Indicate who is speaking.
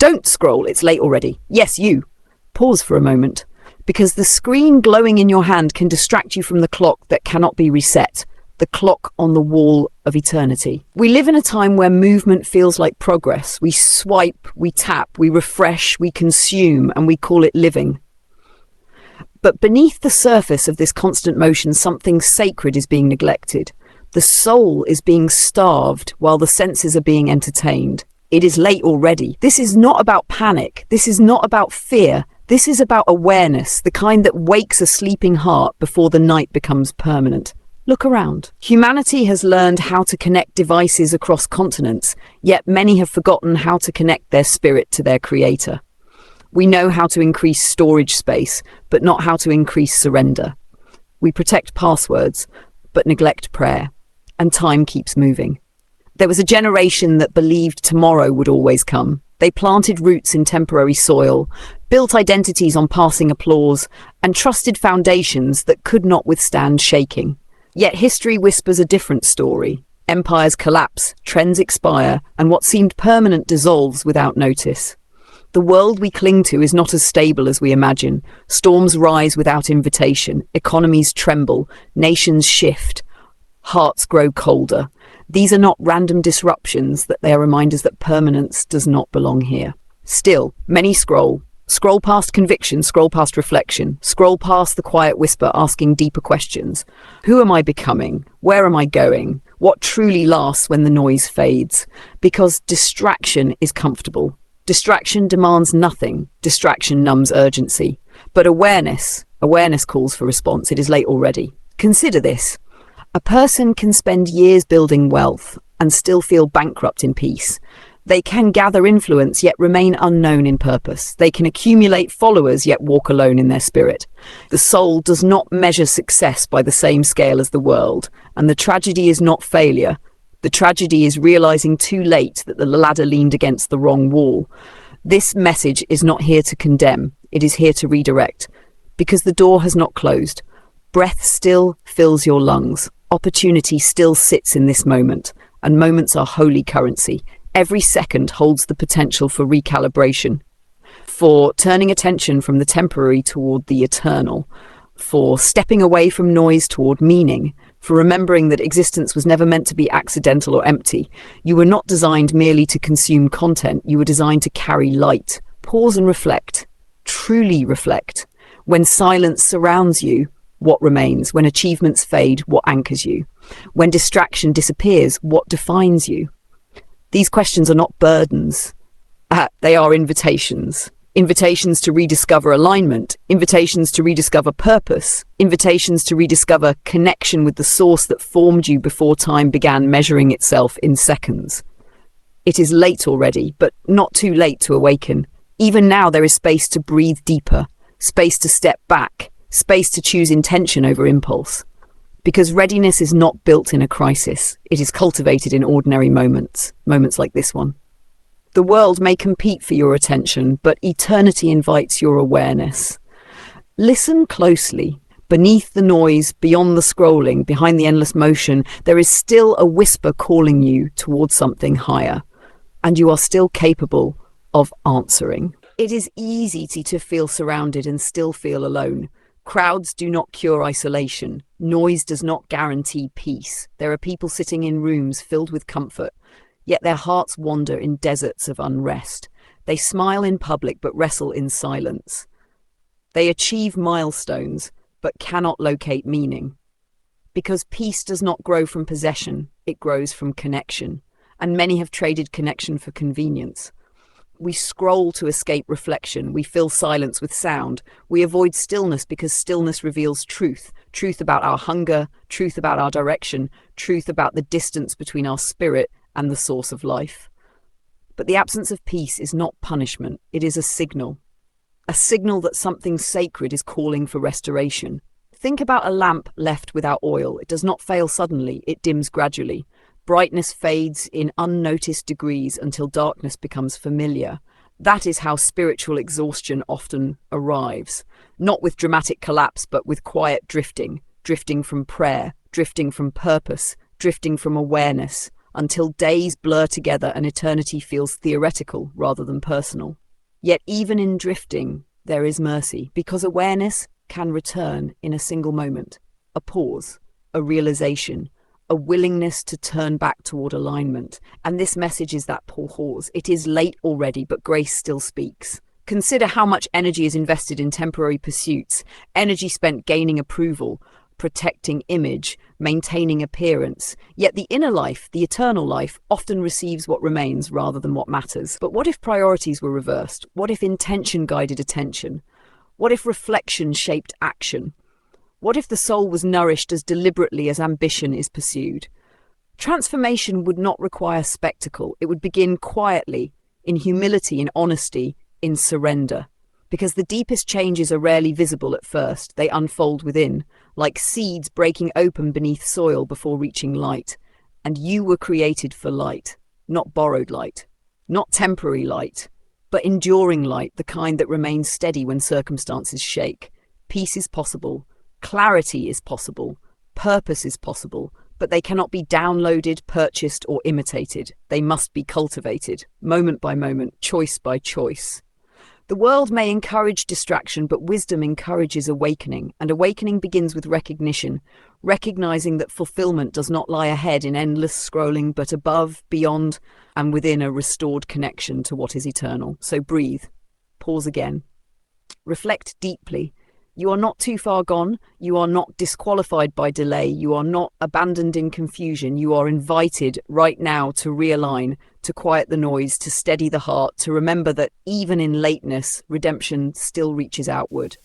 Speaker 1: Don't scroll, it's late already. Yes, you. Pause for a moment, because the screen glowing in your hand can distract you from the clock that cannot be reset, the clock on the wall of eternity. We live in a time where movement feels like progress. We swipe, we tap, we refresh, we consume, and we call it living. But beneath the surface of this constant motion, something sacred is being neglected. The soul is being starved while the senses are being entertained. It is late already. This is not about panic. This is not about fear. This is about awareness, the kind that wakes a sleeping heart before the night becomes permanent. Look around. Humanity has learned how to connect devices across continents, yet many have forgotten how to connect their spirit to their creator. We know how to increase storage space, but not how to increase surrender. We protect passwords, but neglect prayer, and time keeps moving. There was a generation that believed tomorrow would always come. They planted roots in temporary soil, built identities on passing applause, and trusted foundations that could not withstand shaking. Yet history whispers a different story. Empires collapse, trends expire, and what seemed permanent dissolves without notice. The world we cling to is not as stable as we imagine. Storms rise without invitation, economies tremble, nations shift, hearts grow colder. These are not random disruptions, that they are reminders that permanence does not belong here. Still, many scroll past conviction, scroll past reflection, scroll past the quiet whisper asking deeper questions. Who am I becoming? Where am I going? What truly lasts when the noise fades? Because distraction is comfortable. Distraction demands nothing. Distraction numbs urgency. But awareness calls for response. It is late already. Consider this. A person can spend years building wealth and still feel bankrupt in peace. They can gather influence yet remain unknown in purpose. They can accumulate followers yet walk alone in their spirit. The soul does not measure success by the same scale as the world, and the tragedy is not failure. The tragedy is realizing too late that the ladder leaned against the wrong wall. This message is not here to condemn, it is here to redirect, because the door has not closed. Breath still fills your lungs. Opportunity still sits in this moment, and moments are holy currency. Every second holds the potential for recalibration, for turning attention from the temporary toward the eternal, for stepping away from noise toward meaning, for remembering that existence was never meant to be accidental or empty. You were not designed merely to consume content, you were designed to carry light. Pause and reflect, truly reflect. When silence surrounds you, what remains? When achievements fade, what anchors you? When distraction disappears, what defines you? These questions are not burdens. They are invitations. Invitations to rediscover alignment, invitations to rediscover purpose, invitations to rediscover connection with the source that formed you before time began measuring itself in seconds. It is late already, but not too late to awaken. Even now there is space to breathe deeper, space to step back, space to choose intention over impulse. Because readiness is not built in a crisis, it is cultivated in ordinary moments like this one. The world may compete for your attention, but eternity invites your awareness. Listen closely. Beneath the noise, beyond the scrolling, behind the endless motion, there is still a whisper calling you towards something higher, and you are still capable of answering. It is easy to feel surrounded and still feel alone. Crowds do not cure isolation. Noise does not guarantee peace. There are people sitting in rooms filled with comfort, yet their hearts wander in deserts of unrest. They smile in public but wrestle in silence. They achieve milestones but cannot locate meaning. Because peace does not grow from possession, it grows from connection. And many have traded connection for convenience. We scroll to escape reflection. We fill silence with sound. We avoid stillness because stillness reveals truth. Truth about our hunger, truth about our direction, truth about the distance between our spirit and the source of life. But the absence of peace is not punishment. It is a signal that something sacred is calling for restoration. Think about a lamp left without oil. It does not fail suddenly. It dims gradually. Brightness fades in unnoticed degrees until darkness becomes familiar. That is how spiritual exhaustion often arrives. Not with dramatic collapse, but with quiet drifting. Drifting from prayer, drifting from purpose, drifting from awareness, until days blur together and eternity feels theoretical rather than personal. Yet even in drifting, there is mercy, because awareness can return in a single moment. A pause, a realization, a willingness to turn back toward alignment. And this message is that pause. It is late already, but grace still speaks. Consider how much energy is invested in temporary pursuits, energy spent gaining approval, protecting image, maintaining appearance. Yet the inner life, the eternal life, often receives what remains rather than what matters. But what if priorities were reversed? What if intention guided attention? What if reflection shaped action? What if the soul was nourished as deliberately as ambition is pursued? Transformation would not require spectacle. It would begin quietly, in humility, in honesty, in surrender. Because the deepest changes are rarely visible at first. They unfold within, like seeds breaking open beneath soil before reaching light. And you were created for light, not borrowed light, not temporary light, but enduring light, the kind that remains steady when circumstances shake. Peace is possible, clarity is possible, purpose is possible, but they cannot be downloaded, purchased, or imitated. They must be cultivated, moment by moment, choice by choice. The world may encourage distraction, but wisdom encourages awakening, and awakening begins with recognition, recognizing that fulfillment does not lie ahead in endless scrolling, but above, beyond, and within a restored connection to what is eternal. So breathe, pause again, reflect deeply. You are not too far gone. You are not disqualified by delay. You are not abandoned in confusion. You are invited right now to realign, to quiet the noise, to steady the heart, to remember that even in lateness, redemption still reaches outward.